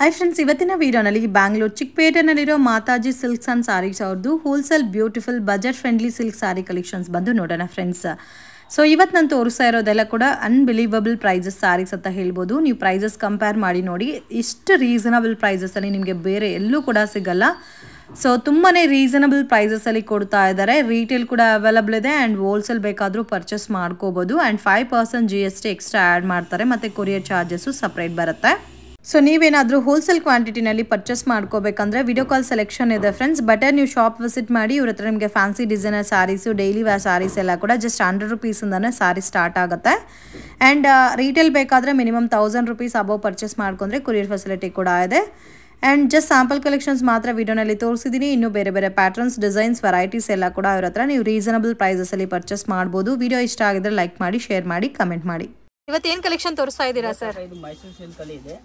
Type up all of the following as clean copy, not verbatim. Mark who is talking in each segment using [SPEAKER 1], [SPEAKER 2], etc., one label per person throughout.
[SPEAKER 1] Hi friends, ಇವತ್ತಿನ ವಿಡಿಯೋನಲ್ಲಿ ಬ್ಯಾಂಗ್ಳೂರ್ ಚಿಕ್ಕಪೇಟೆನಲ್ಲಿರೋ ಮಾತಾಜಿ ಸಿಲ್ಕ್ಸ್ ಅಂಡ್ ಸಾರೀಸ್ ಅವ್ರದ್ದು wholesale beautiful budget friendly silk sari collections ಬಂದು ನೋಡೋಣ ಫ್ರೆಂಡ್ಸ್. ಸೊ ಇವತ್ತು ನಾನು ತೋರಿಸ್ತಾ ಇರೋದೆಲ್ಲ ಕೂಡ ಅನ್ಬಿಲೀವಬಲ್ ಪ್ರೈಸಸ್ ಸಾರೀಸ್ ಅಂತ ಹೇಳ್ಬೋದು. ನೀವು ಪ್ರೈಸಸ್ ಕಂಪೇರ್ ಮಾಡಿ ನೋಡಿ, ಇಷ್ಟು ರೀಸನಬಲ್ ಪ್ರೈಸಸಲ್ಲಿ ನಿಮಗೆ ಬೇರೆ ಎಲ್ಲೂ ಕೂಡ ಸಿಗಲ್ಲ. ಸೊ ತುಂಬಾ ರೀಸನಬಲ್ ಪ್ರೈಸಸಲ್ಲಿ ಕೊಡ್ತಾ ಇದ್ದಾರೆ. ರೀಟೇಲ್ ಕೂಡ ಅವೈಲಬಲ್ ಇದೆ ಆ್ಯಂಡ್ ಹೋಲ್ಸೇಲ್ ಬೇಕಾದರೂ ಪರ್ಚೇಸ್ ಮಾಡ್ಕೋಬೋದು. ಆ್ಯಂಡ್ 5% GST ಎಕ್ಸ್ಟ್ರಾ ಆ್ಯಡ್ ಮಾಡ್ತಾರೆ ಮತ್ತು ಕೊರಿಯರ್ ಚಾರ್ಜಸ್ಸು ಸಪ್ರೇಟ್ ಬರುತ್ತೆ. ಸೊ ನೀವೇನಾದರೂ ಹೋಲ್ಸೇಲ್ ಕ್ವಾಂಟಿಟಿನಲ್ಲಿ ಪರ್ಚೇಸ್ ಮಾಡ್ಕೋಬೇಕಂದ್ರೆ ವಿಡಿಯೋ ಕಾಲ್ ಸೆಲೆಕ್ಷನ್ ಇದೆ ಫ್ರೆಂಡ್ಸ್. ಬಟ್ ನೀವು ಶಾಪ್ ವಿಸಿಟ್ ಮಾಡಿ ಇವ್ರ ಹತ್ರ ನಿಮಗೆ fancy designer saris, daily wear saris ಎಲ್ಲ ಕೂಡ ಜಸ್ಟ್ 100 ರೂಪೀಸಿಂದನೇ ಸ್ಯಾರಿ ಸ್ಟಾರ್ಟ್ ಆಗುತ್ತೆ. ಆ್ಯಂಡ್ ರೀಟೇಲ್ ಬೇಕಾದರೆ ಮಿನಿಮಮ್ 1000 ರೂಪೀಸ್ ಅಬೌವ್ ಪರ್ಚೇಸ್ ಮಾಡ್ಕೊಂಡ್ರೆ ಕೊರಿಯರ್ ಫೆಸಿಲಿಟಿ ಕೂಡ ಇದೆ. ಆ್ಯಂಡ್ ಜಸ್ಟ್ ಸ್ಯಾಂಪಲ್ ಕಲೆಕ್ಷನ್ಸ್ ಮಾತ್ರ ವಿಡಿಯೋನಲ್ಲಿ ತೋರಿಸಿದ್ದೀನಿ. ಇನ್ನೂ ಬೇರೆ ಬೇರೆ ಪ್ಯಾಟರ್ನ್ಸ್, ಡಿಸೈನ್ಸ್, ವೆರೈಟೀಸ್ ಎಲ್ಲ ಕೂಡ ಅವ್ರ ಹತ್ರ ನೀವು ರೀಸನಬಲ್ ಪ್ರೈಸಸಲ್ಲಿ ಪರ್ಚೇಸ್ ಮಾಡ್ಬೋದು. ವಿಡಿಯೋ ಇಷ್ಟ ಆಗಿದ್ರೆ ಲೈಕ್ ಮಾಡಿ, ಶೇರ್ ಮಾಡಿ, ಕಮೆಂಟ್ ಮಾಡಿ. ಇವತ್ತೇನು ಕಲೆಕ್ಷನ್ ತೋರಿಸ್ತಾ ಇದ್ದೀರಾ ಸರ್?
[SPEAKER 2] ಮೈಸೂರು ಸಿಲ್ಕ್ ಅಲ್ಲಿ ಇದೆ.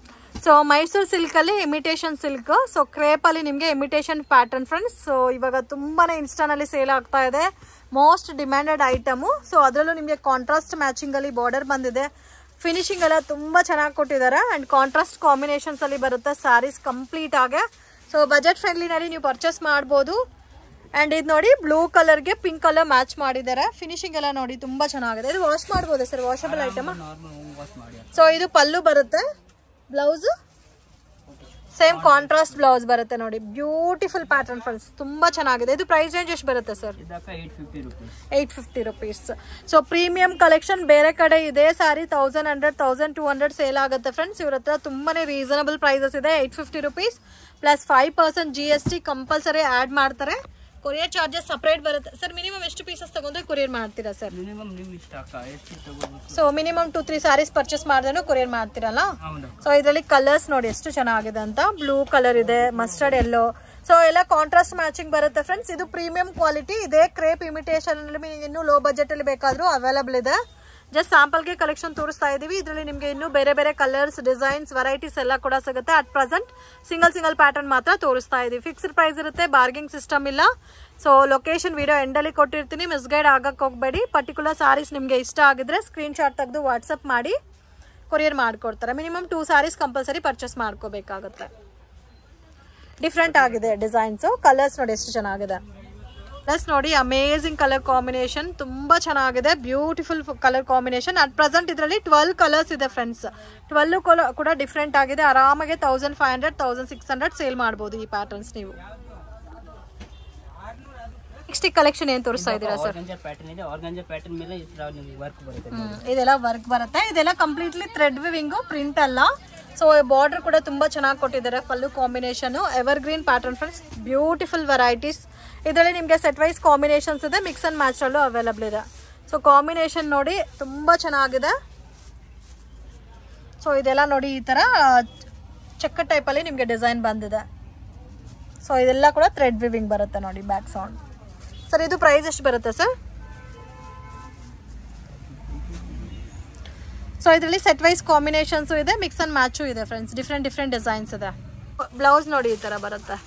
[SPEAKER 1] ಸೊ ಮೈಸೂರು ಸಿಲ್ಕ್ ಅಲ್ಲಿ ಇಮಿಟೇಷನ್ ಸಿಲ್ಕ್, ಸೊ ಕ್ರೇಪ್ ಅಲ್ಲಿ ನಿಮಗೆ ಇಮಿಟೇಷನ್ ಪ್ಯಾಟರ್ನ್ ಫ್ರೆಂಡ್ಸ್. ಸೊ ಇವಾಗ ತುಂಬಾನೇ ಇನ್ಸ್ಟಾನಲ್ಲಿ ಸೇಲ್ ಆಗ್ತಾ ಇದೆ, ಮೋಸ್ಟ್ ಡಿಮ್ಯಾಂಡೆಡ್ ಐಟಮು. ಸೊ ಅದರಲ್ಲೂ ನಿಮಗೆ ಕಾಂಟ್ರಾಸ್ಟ್ ಮ್ಯಾಚಿಂಗ್ ಅಲ್ಲಿ ಬಾರ್ಡರ್ ಬಂದಿದೆ. ಫಿನಿಶಿಂಗ್ ಎಲ್ಲ ತುಂಬಾ ಚೆನ್ನಾಗಿ ಕೊಟ್ಟಿದ್ದಾರೆ ಅಂಡ್ ಕಾಂಟ್ರಾಸ್ಟ್ ಕಾಂಬಿನೇಷನ್ಸ್ ಅಲ್ಲಿ ಬರುತ್ತೆ ಸ್ಯಾರೀಸ್ ಕಂಪ್ಲೀಟ್ ಆಗಿ. ಸೊ ಬಜೆಟ್ ಫ್ರೆಂಡ್ಲಿನಲ್ಲಿ ನೀವು ಪರ್ಚೇಸ್ ಮಾಡ್ಬೋದು. ಅಂಡ್ ಇದು ನೋಡಿ, ಬ್ಲೂ ಕಲರ್ಗೆ ಪಿಂಕ್ ಕಲರ್ ಮ್ಯಾಚ್ ಮಾಡಿದ್ದಾರೆ. ಫಿನಿಶಿಂಗ್ ಎಲ್ಲ ನೋಡಿ ತುಂಬಾ ಚೆನ್ನಾಗಿದೆ. ಇದು ವಾಶ್ ಮಾಡ್ಬೋದಾ ಸರ್? Washable item. ಸೊ ಇದು ಪಲ್ಲು ಬರುತ್ತೆ, ಬ್ಲೌಸ್ ಸೇಮ್ ಕಾಂಟ್ರಾಸ್ಟ್ ಬ್ಲೌಸ್ ಬರುತ್ತೆ ನೋಡಿ. ಬ್ಯೂಟಿಫುಲ್ ಪ್ಯಾಟರ್ನ್ ಫ್ರೆಂಡ್ಸ್, ತುಂಬಾ ಚೆನ್ನಾಗಿದೆ. ಇದು ಪ್ರೈಸ್ ರೇಂಜ್ ಎಷ್ಟು ಬರುತ್ತೆ sir? 850 rupees. So premium collection. ಬೇರೆ ಕಡೆ ಇದೆ ಸ್ಯಾರಿ 1100, 1200 ಸೇಲ್ ಆಗುತ್ತೆ ಫ್ರೆಂಡ್ಸ್. ಇವ್ರ ಹತ್ರ ತುಂಬಾನೇ ರೀಸನಬಲ್ ಪ್ರೈಸಸ್ ಇದೆ. 850 rupees plus 5% GST compulsory add ಮಾಡ್ತಾರೆ. ಕೊರಿಯರ್ ಚಾರ್ಜಸ್ ಸಪರೇಟ್ ಬರುತ್ತೆ ಸರ್. ಮಿನಿಮಮ್ ಎಷ್ಟು ಪೀಸಸ್ ತಗೊಂಡ್ರೆ ಕೊರಿಯರ್ ಮಾಡ್ತೀರಾ sir? So minimum 2-3 sarees purchase ಮಾಡಿದ್ರೆ ಕೊರಿಯರ್ ಮಾಡ್ತೀರಲ್ಲ. ಸೊ ಇದರಲ್ಲಿ ಕಲರ್ಸ್ ನೋಡಿ ಎಷ್ಟು ಚೆನ್ನಾಗಿದೆ ಅಂತ. ಬ್ಲೂ ಕಲರ್ ಇದೆ, ಮಸ್ಟರ್ಡ್ ಎಲ್ಲೋ, ಸೊ ಎಲ್ಲ ಕಾಂಟ್ರಾಸ್ಟ್ ಮ್ಯಾಚಿಂಗ್ ಬರುತ್ತೆ ಫ್ರೆಂಡ್ಸ್. ಇದು ಪ್ರೀಮಿಯಂ ಕ್ವಾಲಿಟಿ ಇದೆ. ಕ್ರೇಪ್ ಇಮಿಟೇಷನ್ ಇನ್ನೂ ಲೋ ಬಜೆಟ್ ಅಲ್ಲಿ ಬೇಕಾದ್ರೂ ಅವೈಲಬಲ್ ಇದೆ. ಜಸ್ಟ್ ಸ್ಯಾಂಪಲ್ಗೆ ಕಲೆಕ್ಷನ್ ತೋರಿಸ್ತಾ ಇದೀವಿ. ಇದರಲ್ಲಿ ನಿಮಗೆ ಇನ್ನೂ ಬೇರೆ ಬೇರೆ ಕಲರ್ಸ್, ಡಿಸೈನ್ಸ್, ವೆರೈಟೀಸ್ ಎಲ್ಲ ಕೂಡ ಸಿಗುತ್ತೆ. ಅಟ್ ಪ್ರೆಸೆಂಟ್ ಸಿಂಗಲ್ ಪ್ಯಾಟರ್ನ್ ಮಾತ್ರ ತೋರಿಸ್ತಾ ಇದೀವಿ. ಫಿಕ್ಸ್ಡ್ ಪ್ರೈಸ್ ಇರುತ್ತೆ, ಬಾರ್ಗಿಂಗ್ ಸಿಸ್ಟಮ್ ಇಲ್ಲ. ಸೊ ಲೊಕೇಶನ್ ವಿಡಿಯೋ ಎಂಡಲ್ಲಿ ಕೊಟ್ಟಿರ್ತೀನಿ, ಮಿಸ್ಗೈಡ್ ಆಗಕ್ಕೆ ಹೋಗಬೇಡಿ. ಪರ್ಟಿಕ್ಯುಲರ್ ಸಾರೀಸ್ ನಿಮಗೆ ಇಷ್ಟ ಆಗಿದ್ರೆ ಸ್ಕ್ರೀನ್ ಶಾಟ್ ತೆಗೆದು ವಾಟ್ಸಪ್ ಮಾಡಿ ಕೊರಿಯರ್ ಮಾಡ್ಕೊಡ್ತಾರೆ. ಮಿನಿಮಮ್ 2 ಸ್ಯಾರೀಸ್ ಕಂಪಲ್ಸರಿ ಪರ್ಚೇಸ್ ಮಾಡ್ಕೋಬೇಕಾಗುತ್ತೆ. ಡಿಫ್ರೆಂಟ್ ಆಗಿದೆ ಡಿಸೈನ್ಸ್, ಕಲರ್ಸ್ ನೋಡಿ ಎಷ್ಟು ಚೆನ್ನಾಗಿದೆ. ಪ್ಲಸ್ ನೋಡಿ, ಅಮೇಜಿಂಗ್ ಕಲರ್ ಕಾಂಬಿನೇಷನ್, ತುಂಬಾ ಚೆನ್ನಾಗಿದೆ. Beautiful colour combination. At present ಇದರಲ್ಲಿ 12 ಕಲರ್ಸ್ ಇದೆ ಫ್ರೆಂಡ್ಸ್. 12 ಕೂಡ ಡಿಫ್ರೆಂಟ್ ಆಗಿದೆ. ಆರಾಮಾಗಿ 1500, 1600 ಸೇಲ್ ಮಾಡಬಹುದು ಈ ಪ್ಯಾಟರ್ನ್ಸ್ ನೀವು. ನೆಕ್ಸ್ಟ್ ಕಲೆಕ್ಷನ್ ಏನ್ ತೋರಿಸ್ತಾ ಇದ್ದೀರಾ ಸರ್? ಇದೆಲ್ಲ ವರ್ಕ್ ಬರುತ್ತೆ. ಇದೆಲ್ಲ ಕಂಪ್ಲೀಟ್ಲಿ ಥ್ರೆಡ್ ವಿವಿಂಗ್, ಪ್ರಿಂಟ್ ಅಲ್ಲ. ಸೊ ಬಾರ್ಡರ್ ಕೂಡ ತುಂಬಾ ಚೆನ್ನಾಗಿ ಕೊಟ್ಟಿದ್ದಾರೆ. Pallu combination evergreen pattern friends. Beautiful varieties. ಇದರಲ್ಲಿ ನಿಮಗೆ ಸೆಟ್ ವೈಸ್ ಕಾಂಬಿನೇಷನ್ಸ್ ಇದೆ, ಮಿಕ್ಸ್ ಅಂಡ್ ಮ್ಯಾಚ್ ಅಲ್ಲೂ ಅವೈಲಬಲ್ ಇದೆ. ಸೊ ಕಾಂಬಿನೇಷನ್ ನೋಡಿ ತುಂಬಾ ಚೆನ್ನಾಗಿದೆ. ಸೊ ಇದೆಲ್ಲ ನೋಡಿ ಈ ತರ ಚೆಕ್ ಟೈಪ್ ಅಲ್ಲಿ ನಿಮಗೆ ಡಿಸೈನ್ ಬಂದಿದೆ. ಸೊ ಇದೆಲ್ಲ ಕೂಡ ಥ್ರೆಡ್ ವಿವಿಂಗ್ ಬರುತ್ತೆ ನೋಡಿ. ಬ್ಯಾಕ್ ಸೌಂಡ್ ಸರ್, ಇದು ಪ್ರೈಸ್ ಎಷ್ಟು ಬರುತ್ತೆ ಸರ್? ಸೊ ಇದರಲ್ಲಿ ಸೆಟ್ ವೈಸ್ ಕಾಂಬಿನೇಷನ್ಸ್ ಇದೆ, ಮಿಕ್ಸ್ ಅಂಡ್ ಮ್ಯಾಚು ಇದೆ ಫ್ರೆಂಡ್ಸ್. ಡಿಫ್ರೆಂಟ್ ಡಿಸೈನ್ಸ್ ಇದೆ. ಬ್ಲೌಸ್ ನೋಡಿ ಈ ತರ ಬರುತ್ತೆ.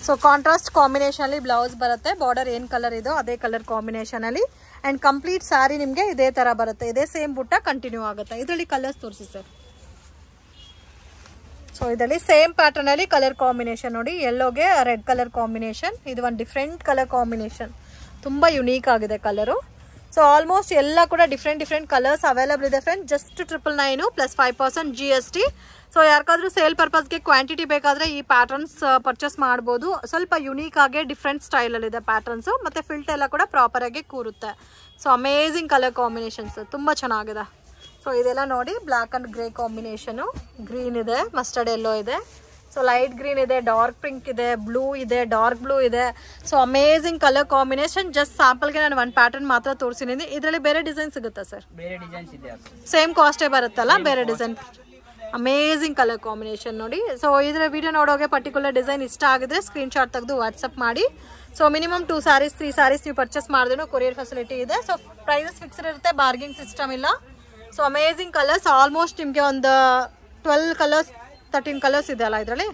[SPEAKER 1] ಸೊ ಕಾಂಟ್ರಾಸ್ಟ್ ಕಾಂಬಿನೇಷನ್ ಅಲ್ಲಿ ಬ್ಲೌಸ್ ಬರುತ್ತೆ. ಬಾರ್ಡರ್ ಏನ್ ಕಲರ್ ಇದೋ ಅದೇ ಕಲರ್ ಕಾಂಬಿನೇಷನ್ ಅಲ್ಲಿ. ಅಂಡ್ ಕಂಪ್ಲೀಟ್ ಸ್ಯಾರಿ ನಿಮಗೆ ಇದೇ ತರ ಬರುತ್ತೆ. ಇದೇ ಸೇಮ್ ಬುಟ್ಟ ಕಂಟಿನ್ಯೂ ಆಗುತ್ತೆ. ಇದರಲ್ಲಿ ಕಲರ್ಸ್ ತೋರಿಸಿ ಸರ್. ಸೊ ಇದರಲ್ಲಿ ಸೇಮ್ ಪ್ಯಾಟರ್ನ್ ಅಲ್ಲಿ ಕಲರ್ ಕಾಂಬಿನೇಷನ್ ನೋಡಿ. ಯೆಲ್ಲೋಗೆ ರೆಡ್ ಕಲರ್ ಕಾಂಬಿನೇಷನ್. ಇದು ಒಂದು ಡಿಫ್ರೆಂಟ್ ಕಲರ್ ಕಾಂಬಿನೇಷನ್, ತುಂಬಾ ಯುನೀಕ್ ಆಗಿದೆ ಕಲರು. ಸೊ ಆಲ್ಮೋಸ್ಟ್ ಎಲ್ಲ ಕೂಡ ಡಿಫ್ರೆಂಟ್ ಕಲರ್ಸ್ ಅವೈಲಬಲ್ ಇದೆ friend. Just 999 plus 5% GST. So ಯಾರಿಗಾದ್ರೂ ಸೇಲ್ ಪರ್ಪಸ್ಗೆ ಕ್ವಾಂಟಿಟಿ ಬೇಕಾದ್ರೆ ಈ ಪ್ಯಾಟರ್ನ್ಸ್ ಪರ್ಚೇಸ್ ಮಾಡ್ಬೋದು. ಸ್ವಲ್ಪ ಯುನೀಕ್ ಆಗಿ ಡಿಫ್ರೆಂಟ್ ಸ್ಟೈಲಲ್ಲಿ ಇದೆ ಪ್ಯಾಟರ್ನ್ಸ್. ಮತ್ತೆ ಫಿಲ್ಟ್ ಎಲ್ಲ ಕೂಡ ಪ್ರಾಪರ್ ಆಗಿ ಕೂರುತ್ತೆ. ಸೊ ಅಮೇಜಿಂಗ್ ಕಲರ್ ಕಾಂಬಿನೇಷನ್ಸ್, ತುಂಬಾ ಚೆನ್ನಾಗಿದೆ. ಸೊ ಇದೆಲ್ಲ ನೋಡಿ, black and grey combination, green ಇದೆ, ಮಸ್ಟರ್ಡ್ ಎಲ್ಲೋ ಇದೆ, ಸೊ ಲೈಟ್ ಗ್ರೀನ್ ಇದೆ, ಡಾರ್ಕ್ ಪಿಂಕ್ ಇದೆ, ಬ್ಲೂ ಇದೆ, ಡಾರ್ಕ್ ಬ್ಲೂ ಇದೆ. So amazing colour combination. Just ಸ್ಯಾಂಪಲ್ಗೆ ನಾನು ಒಂದು ಪ್ಯಾಟರ್ನ್ ಮಾತ್ರ ತೋರಿಸಿದ್ದೀನಿ. ಇದರಲ್ಲಿ ಬೇರೆ ಡಿಸೈನ್ ಸಿಗುತ್ತಾ ಸರ್?
[SPEAKER 2] ಬೇರೆ ಡಿಸೈನ್ಸ್ ಇದೆ.
[SPEAKER 1] ಸೇಮ್ ಕಾಸ್ಟೇ ಬರುತ್ತಲ್ಲ, ಬೇರೆ ಡಿಸೈನ್. ಅಮೇಜಿಂಗ್ ಕಲರ್ ಕಾಂಬಿನೇಷನ್ ನೋಡಿ. ಸೊ ಇದರ ವಿಡಿಯೋ ನೋಡೋಗೆ ಪರ್ಟಿಕ್ಯುಲರ್ ಡಿಸೈನ್ ಇಷ್ಟ ಆಗಿದ್ರೆ ಸ್ಕ್ರೀನ್ ಶಾಟ್ ತೆಗೆದು ವಾಟ್ಸಪ್ ಮಾಡಿ. ಸೊ ಮಿನಿಮಮ್ 2 ಸ್ಯಾರೀಸ್ 3 ಸ್ಯಾರೀಸ್ ನೀವು ಪರ್ಚೇಸ್ ಮಾಡಿದ್ರು ಕೊರಿಯರ್ ಫೆಸಿಲಿಟಿ ಇದೆ. ಸೊ ಪ್ರೈಸಸ್ ಫಿಕ್ಸ್ಡ್ ಇರುತ್ತೆ, ಬಾರ್ಗಿಂಗ್ ಸಿಸ್ಟಮ್ ಇಲ್ಲ. So amazing colours. ಆಲ್ಮೋಸ್ಟ್ ನಿಮಗೆ ಒಂದು 12 ಕಲರ್ಸ್ 13 ಕಲರ್ಸ್ ಇದೆ ಅಲ್ಲ ಇದರಲ್ಲಿ.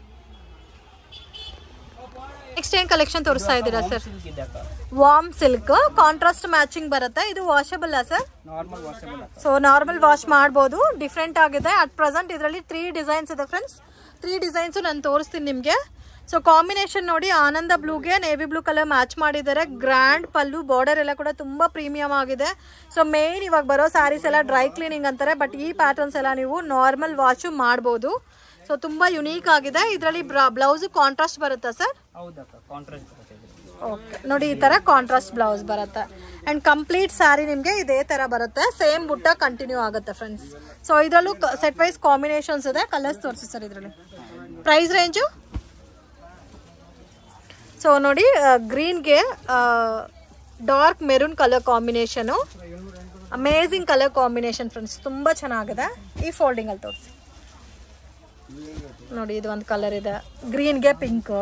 [SPEAKER 1] ನೆಕ್ಸ್ಟ್ ಏನ್ ಕಲೆಕ್ಷನ್ ತೋರಿಸ್ತಾ ಇದ್ದೀರಾ ಸರ್?
[SPEAKER 2] ಸಿಲ್ಕ್ ಇದೆ ಅಕ್ಕ.
[SPEAKER 1] ವಾರ್ಮ್ ಸಿಲ್ಕ್ ಕಾಂಟ್ರಾಸ್ಟ್ ಮ್ಯಾಚಿಂಗ್ ಬರುತ್ತೆ. ಇದು ವಾಷಬಲ್ ಸರ್?
[SPEAKER 2] ನಾರ್ಮಲ್ ವಾಷಬಲ್ ಅಕ್ಕ.
[SPEAKER 1] ಸೊ ನಾರ್ಮಲ್ ವಾಶ್ ಮಾಡ್ಬೋದು. ಡಿಫ್ರೆಂಟ್ ಆಗಿದೆ. ಅಟ್ ಪ್ರೆಸೆಂಟ್ ಇದರಲ್ಲಿ 3 ಡಿಸೈನ್ಸ್ ಇದೆ ಫ್ರೆಂಡ್ಸ್. 3 ಡಿಸೈನ್ಸ್ ನಾನು ತೋರಿಸ್ತೀನಿ ನಿಮಗೆ. ಸೊ ಕಾಂಬಿನೇಷನ್ ನೋಡಿ, ಆನಂದ ಬ್ಲೂಗೆ ನೇವಿ ಬ್ಲೂ ಕಲರ್ ಮ್ಯಾಚ್ ಮಾಡಿದ್ದಾರೆ. ಗ್ರ್ಯಾಂಡ್ ಪಲ್ಲು, ಬಾರ್ಡರ್ ಎಲ್ಲ ಕೂಡ ತುಂಬಾ ಪ್ರೀಮಿಯಂ ಆಗಿದೆ. ಸೊ ಮೇನ್ ಇವಾಗ ಬರೋ ಸ್ಯಾರೀಸ್ ಎಲ್ಲ ಡ್ರೈ ಕ್ಲೀನಿಂಗ್ ಅಂತಾರೆ, ಬಟ್ ಈ ಪ್ಯಾಟರ್ನ್ಸ್ ಎಲ್ಲ ನೀವು ನಾರ್ಮಲ್ ವಾಶ್ ಮಾಡ್ಬೋದು. ಸೊ ತುಂಬಾ ಯುನೀಕ್ ಆಗಿದೆ. ಇದರಲ್ಲಿ ಬ್ಲೌಸ್ ಕಾಂಟ್ರಾಸ್ಟ್ ಬರುತ್ತಾ ಸರ್?
[SPEAKER 2] ಹೌದಕ್ಕ, ಕಾಂಟ್ರಾಸ್ಟ್ ಬರುತ್ತೆ.
[SPEAKER 1] ಓಕೆ, ನೋಡಿ ಈ ತರ ಕಾಂಟ್ರಾಸ್ಟ್ ಬ್ಲೌಸ್ ಬರುತ್ತೆ. ಅಂಡ್ ಕಂಪ್ಲೀಟ್ ಸ್ಯಾರಿ ನಿಮಗೆ ಇದೇ ತರ ಬರುತ್ತೆ. ಸೇಮ್ ಬುಟ್ಟ ಕಂಟಿನ್ಯೂ ಆಗುತ್ತೆ ಫ್ರೆಂಡ್ಸ್. ಸೊ ಇದರಲ್ಲೂ ಸೆಟ್ ವೈಸ್ ಕಾಂಬಿನೇಷನ್ಸ್ ಇದೆ. ಕಲರ್ಸ್ ತೋರಿಸಿ ಸರ್ ಇದರಲ್ಲಿ. ಪ್ರೈಸ್ ರೇಂಜು ಸೊ ನೋಡಿ, ಗ್ರೀನ್ಗೆ dark maroon colour combination, amazing colour combination friends, ತುಂಬ ಚೆನ್ನಾಗಿದೆ. ಈ ಫೋಲ್ಡಿಂಗಲ್ಲಿ ತೋರಿಸಿ ನೋಡಿ, ಇದು ಒಂದು ಕಲರ್ ಇದೆ. ಗ್ರೀನ್ಗೆ ಪಿಂಕ್,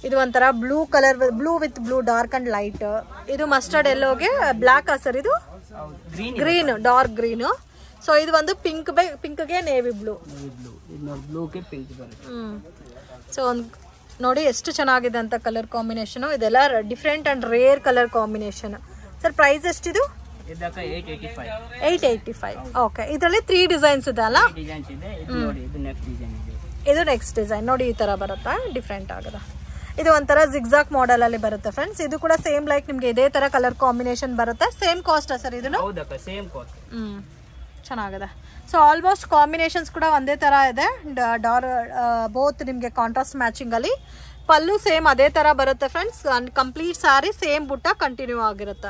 [SPEAKER 1] ಇದು ಒಂಥರ blue colour, blue with blue, dark and light. ಇದು ಮಸ್ಟರ್ಡ್ ಎಲ್ಲೋಗೆ ಬ್ಲ್ಯಾಕ್ ಸರ್, ಇದು ಗ್ರೀನ್, ಡಾರ್ಕ್ ಗ್ರೀನು. ಸೊ ಇದು ಒಂದು ಪಿಂಕ್ಗೆ ನೇವಿ ಬ್ಲೂ. ಸೊ ಒಂದು ನೋಡಿ ಎಷ್ಟು ಚೆನ್ನಾಗಿದೆ ಅಂತ ಕಲರ್ ಕಾಂಬಿನೇಷನ್. ಇದೆಲ್ಲ different and rare colour combination. Sir price ಎಷ್ಟಿದು? 885. ಓಕೆ, ಇದರಲ್ಲಿ 3 ಡಿಸೈನ್ಸ್ ಇದೆ ಅಲ್ಲ? ಇದು ನೆಕ್ಸ್ಟ್ ಡಿಸೈನ್ ನೋಡಿ, ಈ ತರ ಬರುತ್ತೆ, ಡಿಫ್ರೆಂಟ್ ಆಗಿದೆ. ಇದು ಒಂಥರ ಜಿಗ್ಜಾಕ್ ಮಾಡೆಲ್ ಅಲ್ಲಿ ಬರುತ್ತೆ ಫ್ರೆಂಡ್ಸ್. ಇದು ಕೂಡ ಸೇಮ್ ಲೈಕ್ ನಿಮ್ಗೆ ಇದೇ ತರ ಕಲರ್ ಕಾಂಬಿನೇಷನ್ ಬರುತ್ತೆ. ಸೇಮ್ ಕಾಸ್ಟ್ ಸರ್ ಇದನ್ನು? ಚೆನ್ನಾಗಿದೆ. ಸೊ ಆಲ್ಮೋಸ್ಟ್ ಕಾಂಬಿನೇಷನ್ಸ್ ಕೂಡ ಒಂದೇ ತರ ಇದೆ. ಬೋತ್ ನಿಮಗೆ ಕಾಂಟ್ರಾಸ್ಟ್ ಮ್ಯಾಚಿಂಗ್ ಅಲ್ಲಿ. ಪಲ್ಲು ಸೇಮ್ ಅದೇ ತರ ಬರುತ್ತೆ ಫ್ರೆಂಡ್ಸ್. ಕಂಪ್ಲೀಟ್ ಸ್ಯಾರಿ ಸೇಮ್ ಬುಟ್ಟ ಕಂಟಿನ್ಯೂ ಆಗಿರುತ್ತೆ.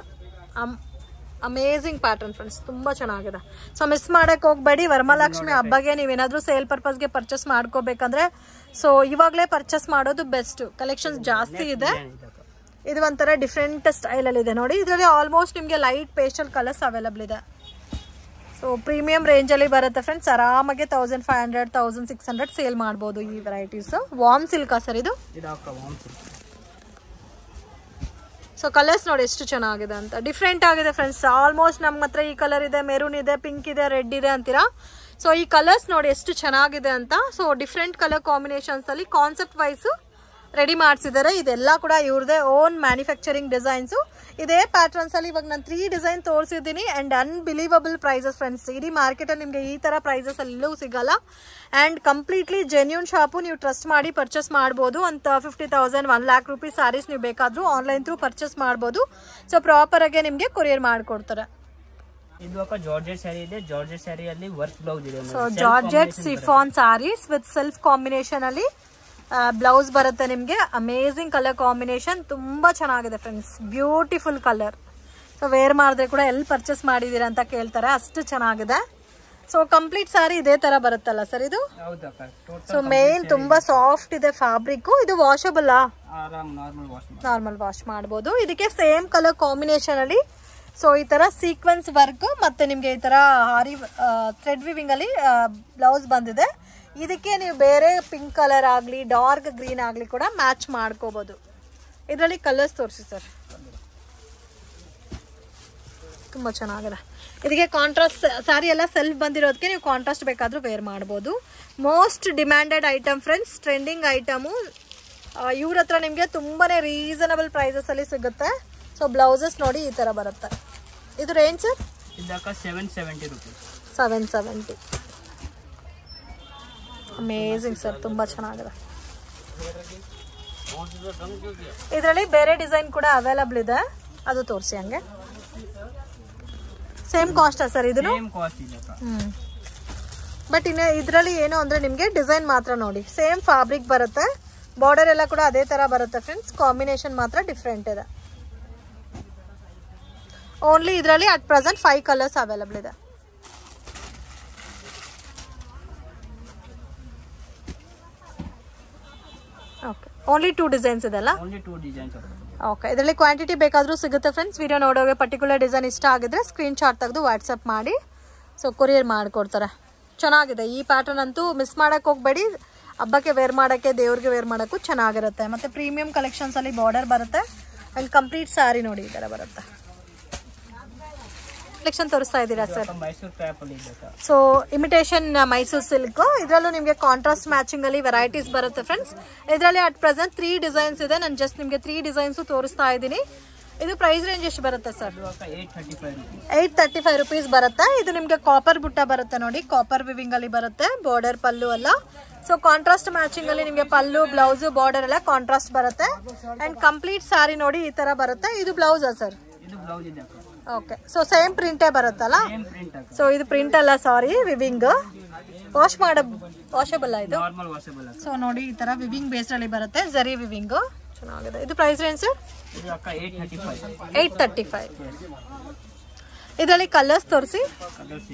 [SPEAKER 1] ಅಮೇಝಿಂಗ್ ಪ್ಯಾಟರ್ನ್ ಫ್ರೆಂಡ್ಸ್, ತುಂಬಾ ಚೆನ್ನಾಗಿದೆ. ಸೊ ಮಿಸ್ ಮಾಡಕ್ ಹೋಗ್ಬೇಡಿ. ವರಮಹಾಲಕ್ಷ್ಮಿ ಹಬ್ಬಗೆ ನೀವೇನಾದ್ರೂ ಸೇಲ್ ಪರ್ಪಸ್ಗೆ ಪರ್ಚೇಸ್ ಮಾಡ್ಕೋಬೇಕಂದ್ರೆ ಸೊ ಇವಾಗಲೇ ಪರ್ಚೇಸ್ ಮಾಡೋದು ಬೆಸ್ಟ್. ಕಲೆಕ್ಷನ್ಸ್ ಜಾಸ್ತಿ ಇದೆ. ಇದು ಒಂಥರ ಡಿಫ್ರೆಂಟ್ ಸ್ಟೈಲ್ ಅಲ್ಲಿ ಇದೆ ನೋಡಿ. ಇದರಲ್ಲಿ ಆಲ್ಮೋಸ್ಟ್ ನಿಮಗೆ ಲೈಟ್ ಪೇಸ್ಟಲ್ ಕಲರ್ಸ್ ಅವೈಲಬಲ್ ಇದೆ. ಸೊ ಪ್ರೀಮಿಯಂ ರೇಂಜ್ ಅಲ್ಲಿ ಬರುತ್ತೆ ಫ್ರೆಂಡ್ಸ್. ಆರಾಮಾಗಿ 1500 1600 ಸೇಲ್ ಮಾಡಬಹುದು ಈ ವೆರೈಟೀಸ್. ವಾರ್ಮ್ ಸಿಲ್ಕ್ ಸರ್ ಇದು? ಸೊ ಕಲರ್ಸ್ ನೋಡಿ ಎಷ್ಟು ಚೆನ್ನಾಗಿದೆ ಅಂತ, ಡಿಫ್ರೆಂಟ್ ಆಗಿದೆ ಫ್ರೆಂಡ್ಸ್. ಆಲ್ಮೋಸ್ಟ್ ನಮ್ಮ ಹತ್ರ ಈ ಕಲರ್ ಇದೆ, ಮೆರೂನ್ ಇದೆ, ಪಿಂಕ್ ಇದೆ, ರೆಡ್ ಇದೆ ಅಂತೀರಾ. ಸೊ ಈ ಕಲರ್ಸ್ ನೋಡಿ ಎಷ್ಟು ಚೆನ್ನಾಗಿದೆ ಅಂತ. ಸೊ ಡಿಫ್ರೆಂಟ್ ಕಲರ್ ಕಾಂಬಿನೇಷನ್ಸ್ ಅಲ್ಲಿ ಕಾನ್ಸೆಪ್ಟ್ ವೈಸ್ ರೆಡಿ ಮಾಡಿಸಿದ್ದಾರೆ. ಇದೆಲ್ಲ ಕೂಡ ಇವ್ರದೇ ಓನ್ ಮ್ಯಾನುಫ್ಯಾಕ್ಚರಿಂಗ್ ಡಿಸೈನ್ಸು. ಇದೇ ಪ್ಯಾಟರ್ನ್ಸ್ ಅಲ್ಲಿ ಇವಾಗ ನಾನು 3 ಡಿಸೈನ್ ತೋರಿಸಿದ್ದೀನಿ. And unbelievable prices friends. ಇಡೀ ಮಾರ್ಕೆಟಲ್ಲಿ ನಿಮಗೆ ಈ ತರ ಪ್ರೈಸಸ್ ಎಲ್ಲೂ ಸಿಗಲ್ಲ. ಅಂಡ್ ಕಂಪ್ಲೀಟ್ಲಿ ಜೆನ್ಯೂನ್ ಶಾಪು, ನೀವು ಟ್ರಸ್ಟ್ ಮಾಡಿ ಪರ್ಚೇಸ್ ಮಾಡ್ಬೋದು. ಅಂತ 50,000 1 lakh rupees ಸ್ಯಾರೀಸ್ ನೀವು ಬೇಕಾದ್ರೂ ಆನ್ಲೈನ್ ಥ್ರೂ ಪರ್ಚೇಸ್ ಮಾಡ್ಬೋದು. ಸೊ ಪ್ರಾಪರ್ ಆಗಿ ನಿಮಗೆ ಕೊರಿಯರ್ ಮಾಡ್ಕೊಡ್ತಾರೆ.
[SPEAKER 2] ಇದು ಅಕ್ಕ ಜಾರ್ಜೆಟ್ ಸ್ಯಾರಿ ಇದೆ. ಜಾರ್ಜೆಟ್ ಸ್ಯಾರಿಯಲ್ಲಿ ವರ್ಕ್ ಬ್ಲೌಸ್ ಇದೆ.
[SPEAKER 1] So georgette chiffon sarees with self combination ಅಲ್ಲಿ ಬ್ಲೌಸ್ ಬರುತ್ತೆ ನಿಮಗೆ. ಅಮೇಝಿಂಗ್ ಕಲರ್ ಕಾಂಬಿನೇಷನ್, ತುಂಬಾ ಚೆನ್ನಾಗಿದೆ friends. Beautiful colour. So wear ಮಾಡಿದ್ರೆ ಕೂಡ ಎಲ್ಲಿ ಪರ್ಚೇಸ್ ಮಾಡಿದೀರಾ ಅಂತ ಕೇಳ್ತಾರೆ, ಅಷ್ಟು ಚೆನ್ನಾಗಿದೆ. ಸೊ ಕಂಪ್ಲೀಟ್ ಸ್ಯಾರಿ ಇದೇ ತರ ಬರುತ್ತಲ್ಲ ಸರ್ ಇದು? ಸೊ ಮೇನ್ ತುಂಬಾ ಸಾಫ್ಟ್ ಇದೆ ಫ್ಯಾಬ್ರಿಕ್. ಇದು ವಾಷಬಲ್? ನಾರ್ಮಲ್ ವಾಶ್ ಮಾಡಬಹುದು. ಇದಕ್ಕೆ ಸೇಮ್ ಕಲರ್ ಕಾಂಬಿನೇಷನ್ ಅಲ್ಲಿ ಸೊ ಈ ತರ ಸೀಕ್ವೆನ್ಸ್ ವರ್ಕ್ ಮತ್ತೆ ನಿಮ್ಗೆ ಈ ತರ ಹಾರಿ ಥ್ರೆಡ್ ವಿವಿಂಗ್ ಅಲ್ಲಿ ಬ್ಲೌಸ್ ಬಂದಿದೆ. ಇದಕ್ಕೆ ನೀವು ಬೇರೆ ಪಿಂಕ್ ಕಲರ್ ಆಗಲಿ ಡಾರ್ಕ್ ಗ್ರೀನ್ ಆಗಲಿ ಕೂಡ ಮ್ಯಾಚ್ ಮಾಡ್ಕೋಬಹುದು. ಇದರಲ್ಲಿ ಕಲರ್ಸ್ ತೋರಿಸಿ ಸರ್. ತುಂಬ ಚೆನ್ನಾಗಿದೆ. ಇದಕ್ಕೆ ಕಾಂಟ್ರಾಸ್ಟ್ ಸ್ಯಾರಿ ಎಲ್ಲ ಸೆಲ್ಫ್ ಬಂದಿರೋದಕ್ಕೆ ನೀವು ಕಾಂಟ್ರಾಸ್ಟ್ ಬೇಕಾದರೂ ವೇರ್ ಮಾಡ್ಬೋದು. Most demanded item friends, trending item. ಇವ್ರ ಹತ್ರ ನಿಮಗೆ ತುಂಬಾ ರೀಸನಬಲ್ ಪ್ರೈಸಸಲ್ಲಿ ಸಿಗುತ್ತೆ. ಸೊ ಬ್ಲೌಸಸ್ ನೋಡಿ ಈ ಥರ ಬರುತ್ತೆ. ಇದು range sir?
[SPEAKER 2] 770 rupees.
[SPEAKER 1] 770. Amazing sir, ತುಂಬ ಚೆನ್ನಾಗಿದೆ. ಇದರಲ್ಲಿ ಬೇರೆ ಡಿಸೈನ್ ಕೂಡ ಅವೈಲಬಲ್ ಇದೆ, ಅದು ತೋರಿಸಿ ಹಂಗೆ. ಸೇಮ್ ಕಾಸ್ಟಾ ಸರ್ ಇದನ್ನು? ಬಟ್ ಇನ್ನು ಇದರಲ್ಲಿ ಏನು ಅಂದರೆ ನಿಮಗೆ ಡಿಸೈನ್ ಮಾತ್ರ ನೋಡಿ ಸೇಮ್ ಫ್ಯಾಬ್ರಿಕ್ ಬರುತ್ತೆ. ಬಾರ್ಡರ್ ಎಲ್ಲ ಕೂಡ ಅದೇ ಥರ ಬರುತ್ತೆ ಫ್ರೆಂಡ್ಸ್. ಕಾಂಬಿನೇಷನ್ ಮಾತ್ರ ಡಿಫ್ರೆಂಟ್ ಇದೆ. ಓನ್ಲಿ ಇದರಲ್ಲಿ ಅಟ್ ಪ್ರೆಸೆಂಟ್ 5 ಕಲರ್ಸ್ ಅವೈಲಬಲ್ ಇದೆ. ಓಕೆ, ಓನ್ಲಿ 2 ಡಿಸೈನ್ಸ್ ಇದೆಲ್ಲ? ಓಕೆ, ಇದರಲ್ಲಿ ಕ್ವಾಂಟಿಟಿ ಬೇಕಾದರೂ ಸಿಗುತ್ತೆ ಫ್ರೆಂಡ್ಸ್. ವಿಡಿಯೋ ನೋಡೋಗೆ ಪರ್ಟಿಕ್ಯುಲರ್ ಡಿಸೈನ್ ಇಷ್ಟ ಆಗಿದ್ರೆ ಸ್ಕ್ರೀನ್ ಶಾಟ್ ತೆಗೆದು ವಾಟ್ಸಪ್ ಮಾಡಿ ಸೊ ಕೊರಿಯರ್ ಮಾಡಿಕೊಡ್ತಾರೆ. ಚೆನ್ನಾಗಿದೆ ಈ ಪ್ಯಾಟರ್ನ್ ಅಂತೂ ಮಿಸ್ ಮಾಡೋಕ್ಕೆ ಹೋಗಬೇಡಿ. ಹಬ್ಬಕ್ಕೆ ವೇರ್ ಮಾಡೋಕ್ಕೆ, ದೇವ್ರಿಗೆ ವೇರ್ ಮಾಡೋಕ್ಕೂ ಚೆನ್ನಾಗಿರುತ್ತೆ. ಮತ್ತು ಪ್ರೀಮಿಯಂ ಕಲೆಕ್ಷನ್ಸಲ್ಲಿ ಬಾರ್ಡರ್ ಬರುತ್ತೆ. ಆ್ಯಂಡ್ ಕಂಪ್ಲೀಟ್ ಸ್ಯಾರಿ ನೋಡಿ ಈ ಥರ ಬರುತ್ತೆ. ಕಲೆಕ್ಷನ್ ತೋರಿಸ್ತಾ ಇದ್ದೀರಾ ಸರ್?
[SPEAKER 2] ಮೈಸೂರು ಕ್ರಾಪ್ ಅಲ್ಲಿ ಇದೆ.
[SPEAKER 1] ಸೊ ಇಮಿಟೇಷನ್ ಮೈಸೂರು ಸಿಲ್ಕ್, ಇದರಲ್ಲೂ ನಿಮಗೆ ಕಾಂಟ್ರಾಸ್ಟ್ ಮ್ಯಾಚಿಂಗ್ ಅಲ್ಲಿ ವೆರೈಟೀಸ್ ಬರುತ್ತೆ ಫ್ರೆಂಡ್ಸ್. ಇದರಲ್ಲಿ ಅಟ್ ಪ್ರೆಸೆಂಟ್ 3 ಡಿಸೈನ್ಸ್ ಇದೆ. ನಾನು ಜಸ್ಟ್ ನಿಮಗೆ 3 ಡಿಸೈನ್ಸ್ ತೋರಿಸ್ತಾ ಇದ್ದೀನಿ. ಇದು ಪ್ರೈಸ್ ರೇಂಜ್ ಎಷ್ಟು ಬರುತ್ತೆ ಸರ್? 835 ರುಪೀಸ್ ಬರುತ್ತೆ. ಇದು ನಿಮಗೆ ಕಾಪರ್ ಬುಟ್ಟ ಬರುತ್ತೆ ನೋಡಿ, ಕಾಪರ್ ವಿವಿಂಗ್ ಅಲ್ಲಿ ಬರುತ್ತೆ, ಬಾರ್ಡರ್ ಪಲ್ಲು ಅಲ್ಲ. ಸೊ ಕಾಂಟ್ರಾಸ್ಟ್ ಮ್ಯಾಚಿಂಗ್ ಅಲ್ಲಿ ನಿಮಗೆ ಪಲ್ಲು ಬ್ಲೌಸ್ ಬಾರ್ಡರ್ ಎಲ್ಲ ಕಾಂಟ್ರಾಸ್ಟ್ ಬರುತ್ತೆ. ಅಂಡ್ ಕಂಪ್ಲೀಟ್ ಸಾರಿ ನೋಡಿ ಈ ತರ ಬರುತ್ತೆ. ಇದು blouse sir? Okay. So same ಪ್ರಿಂಟೇ ಬರುತ್ತಲ್ಲ? ಸೊ ಇದು ಪ್ರಿಂಟ್ ಅಲ್ಲ, ಸಾರಿ, ವಿವಿಂಗ್. ವಾಷಬಲ್ ಇದು. ಸೊ ನೋಡಿ ಈ ತರ ವಿವಿಂಗ್ ಬೇಸ್ ಅಲ್ಲಿ ಬರುತ್ತೆ, ಜರಿ ವಿವಿಂಗ್ ಚೆನ್ನಾಗಿದೆ. ಇದು ಪ್ರೈಸ್ ರೇಂಜ್ ಸರ್? 835. ಇದರಲ್ಲಿ ಕಲರ್ಸ್ ತೋರಿಸಿ.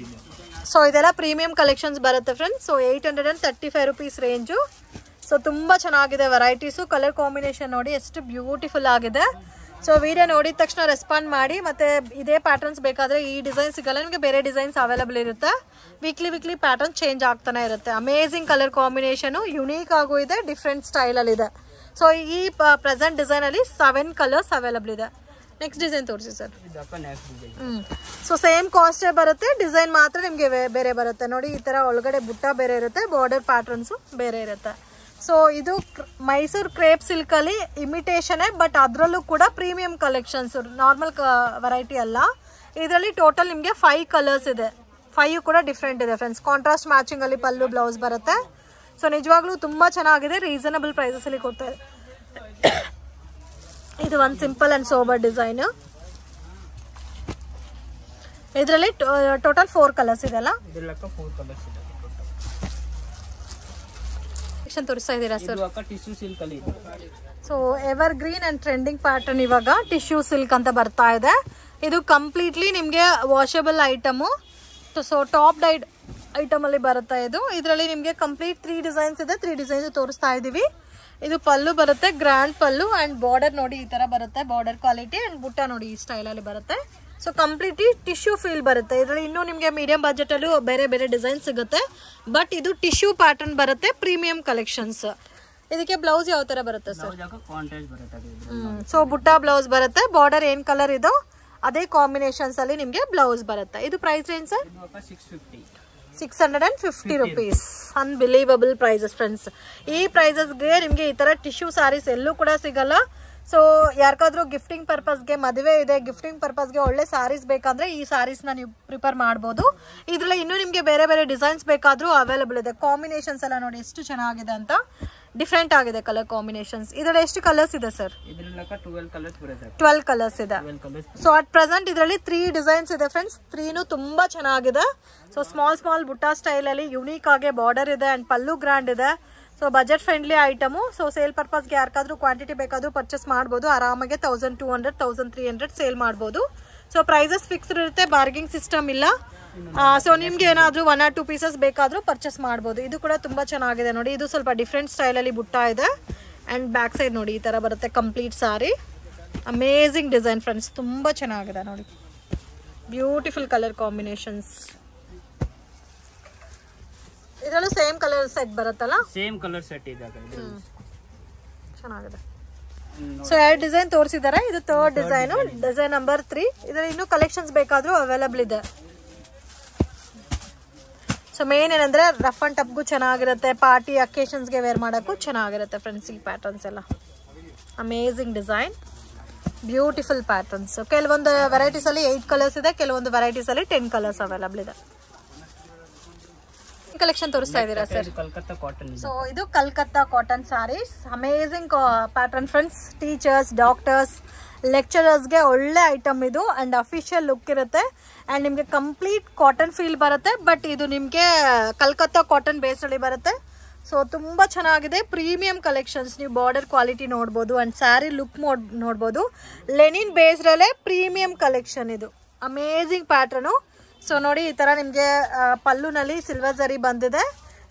[SPEAKER 1] ಸೊ ಇದೆಲ್ಲ ಪ್ರೀಮಿಯಂ ಕಲೆಕ್ಷನ್ಸ್ ಬರುತ್ತೆ friends. So 835 rupees range. So ತುಂಬ ಚೆನ್ನಾಗಿದೆ ವೆರೈಟೀಸು. ಕಲರ್ ಕಾಂಬಿನೇಷನ್ ನೋಡಿ ಎಷ್ಟು ಬ್ಯೂಟಿಫುಲ್ ಆಗಿದೆ. ಸೊ ವಿಡಿಯೋ ನೋಡಿದ ತಕ್ಷಣ ರೆಸ್ಪಾಂಡ್ ಮಾಡಿ. ಮತ್ತು ಇದೇ ಪ್ಯಾಟರ್ನ್ಸ್ ಬೇಕಾದರೆ ಈ ಡಿಸೈನ್ ಸಿಗಲ್ಲ ನಿಮಗೆ, ಬೇರೆ ಡಿಸೈನ್ಸ್ ಅವೈಲೇಬಲ್ ಇರುತ್ತೆ. ವೀಕ್ಲಿ ಪ್ಯಾಟರ್ನ್ ಚೇಂಜ್ ಆಗ್ತಾನೆ ಇರುತ್ತೆ. ಅಮೇಝಿಂಗ್ ಕಲರ್ ಕಾಂಬಿನೇಷನು, ಯುನೀಕ್ ಆಗು ಇದೆ, ಡಿಫ್ರೆಂಟ್ ಸ್ಟೈಲಲ್ಲಿದೆ. ಸೊ ಈ ಪ್ರೆಸೆಂಟ್ ಡಿಸೈನಲ್ಲಿ 7 ಕಲರ್ಸ್ ಅವೈಲೇಬಲ್ ಇದೆ. ನೆಕ್ಸ್ಟ್ ಡಿಸೈನ್ ತೋರಿಸಿ ಸರ್. ಸೊ ಸೇಮ್ ಕಾಸ್ಟೇ ಬರುತ್ತೆ, ಡಿಸೈನ್ ಮಾತ್ರ ನಿಮಗೆ ಬೇರೆ ಬರುತ್ತೆ ನೋಡಿ. ಈ ಥರ ಒಳಗಡೆ ಬುಟ್ಟ ಬೇರೆ ಇರುತ್ತೆ, ಬಾರ್ಡರ್ ಪ್ಯಾಟರ್ನ್ಸು ಬೇರೆ ಇರುತ್ತೆ. ಸೊ ಇದು ಮೈಸೂರು ಕ್ರೇಪ್ ಸಿಲ್ಕಲ್ಲಿ ಇಮಿಟೇಷನೇ, ಬಟ್ ಅದರಲ್ಲೂ ಕೂಡ ಪ್ರೀಮಿಯಂ ಕಲೆಕ್ಷನ್ಸ್, ನಾರ್ಮಲ್ ವೆರೈಟಿ ಅಲ್ಲ. ಇದರಲ್ಲಿ ಟೋಟಲ್ ನಿಮಗೆ 5 ಕಲರ್ಸ್ ಇದೆ. 5 ಕೂಡ ಡಿಫ್ರೆಂಟ್ ಇದೆ ಫ್ರೆಂಡ್ಸ್. ಕಾಂಟ್ರಾಸ್ಟ್ ಮ್ಯಾಚಿಂಗ್ ಅಲ್ಲಿ ಪಲ್ಲು ಬ್ಲೌಸ್ ಬರುತ್ತೆ. ಸೊ ನಿಜವಾಗ್ಲೂ ತುಂಬ ಚೆನ್ನಾಗಿದೆ, ರೀಸನಬಲ್ ಪ್ರೈಸಸ್ ಅಲ್ಲಿ ಕೊಡ್ತಾ ಇದೆ. ಇದು ಒಂದು ಸಿಂಪಲ್ ಅಂಡ್ ಸೋಬರ್ ಡಿಸೈನ್. ಇದರಲ್ಲಿ ಟೋಟಲ್ 4 ಕಲರ್ಸ್ ಇದೆ ಅಲ್ಲ? ತೋರಿಸ್ತಾ ಇದ್ದೀರಾ sir? So ever green and trending pattern ಇವಾಗ ಟಿಶ್ಯೂ ಸಿಲ್ಕ್ ಅಂತ ಬರ್ತಾ ಇದೆ. ಇದು ಕಂಪ್ಲೀಟ್ಲಿ ನಿಮಗೆ washable item. So top died item ಅಲ್ಲಿ ಬರುತ್ತೆ ಇದು. ಇದರಲ್ಲಿ ನಿಮಗೆ ಕಂಪ್ಲೀಟ್ 3 ಡಿಸೈನ್ಸ್ ಇದೆ. 3 ಡಿಸೈನ್ಸ್ ತೋರಿಸ್ತಾ ಇದೀವಿ. ಇದು ಪಲ್ಲು ಬರುತ್ತೆ, ಗ್ರ್ಯಾಂಡ್ ಪಲ್ಲು, ಅಂಡ್ ಬಾರ್ಡರ್ ನೋಡಿ ಈ ತರ ಬರುತ್ತೆ, ಬಾರ್ಡರ್ ಕ್ವಾಲಿಟಿ. ಅಂಡ್ ಬುಟ್ಟ ನೋಡಿ ಈ ಸ್ಟೈಲ್ ಅಲ್ಲಿ ಬರುತ್ತೆ. ಸೊ ಕಂಪ್ಲೀಟ್ಲಿ ಟಿಶ್ಯೂ ಫೀಲ್ ಬರುತ್ತೆ. ಇದರಲ್ಲಿ ಇನ್ನೂ ನಿಮಗೆ ಮೀಡಿಯಂ ಬಜೆಟ್ ಅಲ್ಲೂ ಬೇರೆ ಬೇರೆ ಡಿಸೈನ್ ಸಿಗುತ್ತೆ, ಬಟ್ ಇದು ಟಿಶ್ಯೂ ಪ್ಯಾಟರ್ನ್ ಬರುತ್ತೆ, ಪ್ರೀಮಿಯಂ ಕಲೆಕ್ಷನ್ಸ್. ಇದಕ್ಕೆ ಬ್ಲೌಸ್ ಯಾವ ತರ ಬರುತ್ತೆ ಸರ್? ಸೊ ಬುಟ್ಟ ಬ್ಲೌಸ್ ಬರುತ್ತೆ, ಬಾರ್ಡರ್ ಏನ್ ಕಲರ್ ಇದೋ ಅದೇ ಕಾಂಬಿನೇಷನ್ಸ್ ಅಲ್ಲಿ ನಿಮಗೆ ಬ್ಲೌಸ್ ಬರುತ್ತೆ. ಇದು price range sir? 650 rupees. Unbelievable prices friends. ಈ ಪ್ರೈಸಸ್ಗೆ ನಿಮಗೆ ಈ ತರ ಟಿಶ್ಯೂ ಸಾರೀಸ್ ಎಲ್ಲೂ ಕೂಡ ಸಿಗಲ್ಲ. ಸೊ ಯಾರಿಗಾದ್ರೂ ಗಿಫ್ಟಿಂಗ್ ಪರ್ಪಸ್ಗೆ, ಮದುವೆ ಇದೆ ಗಿಫ್ಟಿಂಗ್ ಪರ್ಪಸ್ಗೆ ಒಳ್ಳೆ ಸಾರೀಸ್ ಬೇಕಂದ್ರೆ ಈ ಸಾರೀಸ್ನ ನೀವು ಪ್ರಿಪೇರ್ ಮಾಡ್ಬೋದು. ಇದರಲ್ಲಿ ಇನ್ನೂ ನಿಮಗೆ ಬೇರೆ ಬೇರೆ ಡಿಸೈನ್ಸ್ ಬೇಕಾದ್ರೂ ಅವೈಲೇಬಲ್ ಇದೆ. ಕಾಂಬಿನೇಷನ್ಸ್ ಎಲ್ಲ ನೋಡಿ ಎಷ್ಟು ಚೆನ್ನಾಗಿದೆ ಅಂತ, ಡಿಫ್ರೆಂಟ್ ಆಗಿದೆ ಕಲರ್ ಕಾಂಬಿನೇಷನ್ಸ್. ಇದರಲ್ಲಿ ಎಷ್ಟು ಕಲರ್ಸ್ ಇದೆ ಸರ್? 12 ಕಲರ್ಸ್ ಇದೆ. ಸೊ ಅಟ್ ಪ್ರೆಸೆಂಟ್ ಇದರಲ್ಲಿ 3 ಡಿಸೈನ್ಸ್ ಇದೆ ಫ್ರೆಂಡ್ಸ್. 3ನೂ ತುಂಬಾ ಚೆನ್ನಾಗಿದೆ. ಸೊ ಸ್ಮಾಲ್ ಬುಟ್ಟ ಸ್ಟೈಲ್ ಅಲ್ಲಿ ಯುನೀಕ್ ಆಗಿ ಬಾರ್ಡರ್ ಇದೆ ಅಂಡ್ ಪಲ್ಲು ಗ್ರ್ಯಾಂಡ್ ಇದೆ. So budget friendly item. So sale ಪರ್ಪಸ್ಗೆ ಯಾರಿಗಾದ್ರೂ ಕ್ವಾಂಟಿಟಿ ಬೇಕಾದ್ರೂ ಪರ್ಚೇಸ್ ಮಾಡ್ಬೋದು. ಆರಾಮಾಗಿ 1200 1300 ಸೇಲ್ ಮಾಡ್ಬೋದು. ಸೊ ಪ್ರೈಸಸ್ ಫಿಕ್ಸ್ಡ್ ಇರುತ್ತೆ, ಬಾರ್ಗಿಂಗ್ ಸಿಸ್ಟಮ್ ಇಲ್ಲ. ಸೊ ನಿಮ್ಗೆ ಏನಾದ್ರೂ 1 or 2 ಪೀಸಸ್ ಬೇಕಾದ್ರೂ ಪರ್ಚೇಸ್ ಮಾಡ್ಬೋದು. ಇದು ಕೂಡ ತುಂಬಾ ಚೆನ್ನಾಗಿದೆ ನೋಡಿ. ಇದು ಸ್ವಲ್ಪ ಡಿಫ್ರೆಂಟ್ ಸ್ಟೈಲ್ ಅಲ್ಲಿ ಬುಟ್ಟ ಇದೆ ಅಂಡ್ ಬ್ಯಾಕ್ ಸೈಡ್ ನೋಡಿ ಈ ತರ ಬರುತ್ತೆ ಕಂಪ್ಲೀಟ್ ಸಾರಿ. ಅಮೇಝಿಂಗ್ ಡಿಸೈನ್ ಫ್ರೆಂಡ್ಸ್, ತುಂಬಾ ಚೆನ್ನಾಗಿದೆ ನೋಡಿ. Beautiful colour combinations. ಇದರಲ್ಲೂ ಸೇಮ್ ಕಲರ್ ಸೆಟ್ ಬರುತ್ತಲ್ಲ?
[SPEAKER 2] ಸೇಮ್ ಕಲರ್ ಸೆಟ್ ಇದೆ.
[SPEAKER 1] ಚೆನ್ನಾಗಿದೆ. ಸೊ 2 ಡಿಸೈನ್ ತೋರಿಸಿದ್ದಾರೆ. ಇದು 3rd ಡಿಸೈನ್, ಡಿಸೈನ್ ನಂಬರ್ 3. ಇದರಲ್ಲಿ ಇನ್ನೂ ಕಲೆಕ್ಷನ್ಸ್ ಬೇಕಾದ್ರೂ ಅವೈಲೇಬಲ್ ಇದೆ. ಸೊ ಮೇನ್ ಏನಂದ್ರೆ ರಫ್ ಅಂಡ್ ಟಫ್ಗೂ ಚೆನ್ನಾಗಿರುತ್ತೆ, ಪಾರ್ಟಿ ಅಕೇಶನ್ಸ್ಗೆ ವೇರ್ ಮಾಡೋಕ್ಕೂ ಚೆನ್ನಾಗಿರುತ್ತೆ ಫ್ರೆಂಡ್ಸ್. ಈ ಪ್ಯಾಟರ್ನ್ಸ್ ಎಲ್ಲ ಅಮೇಝಿಂಗ್ ಡಿಸೈನ್, ಬ್ಯೂಟಿಫುಲ್ ಪ್ಯಾಟರ್ನ್ಸ್. ಕೆಲವೊಂದು ವೆರೈಟೀಸ್ ಅಲ್ಲಿ 8 ಕಲರ್ಸ್ ಇದೆ, ಕೆಲವೊಂದು ವೆರೈಟೀಸ್ ಅಲ್ಲಿ 10 ಕಲರ್ಸ್ ಅವೈಲೇಬಲ್ ಇದೆ. ಕಲೆಕ್ಷನ್ ತೋರಿಸ್ತಾ ಇದ್ದೀರಾ ಸರ್? ಸೊ ಇದು Calcutta cotton sarees. Amazing pattern friends. Teachers, doctors, ಲೆಕ್ಚರರ್ಸ್ಗೆ ಒಳ್ಳೆ ಐಟಮ್ ಇದು. ಅಂಡ್ ಅಫಿಷಿಯಲ್ ಲುಕ್ ಇರುತ್ತೆ ಅಂಡ್ ನಿಮಗೆ ಕಂಪ್ಲೀಟ್ ಕಾಟನ್ ಫೀಲ್ ಬರುತ್ತೆ. ಬಟ್ ಇದು ನಿಮಗೆ ಕಲ್ಕತ್ತಾ ಕಾಟನ್ ಬೇಸ್ ಅಲ್ಲಿ ಬರುತ್ತೆ. ಸೊ ತುಂಬಾ ಚೆನ್ನಾಗಿದೆ, ಪ್ರೀಮಿಯಂ ಕಲೆಕ್ಷನ್ಸ್. ನೀವು ಬಾರ್ಡರ್ ಕ್ವಾಲಿಟಿ ನೋಡ್ಬೋದು ಅಂಡ್ ಸ್ಯಾರಿ ಲುಕ್ ನೋಡ್ಬೋದು. ಲೆನಿನ್ ಬೇಸ್ರಲ್ಲೇ ಪ್ರೀಮಿಯಂ ಕಲೆಕ್ಷನ್ ಇದು. Amazing pattern. ಸೊ ನೋಡಿ ಈ ತರ ನಿಮಗೆ ಪಲ್ಲುನಲ್ಲಿ ಸಿಲ್ವರ್ ಜರಿ ಬಂದಿದೆ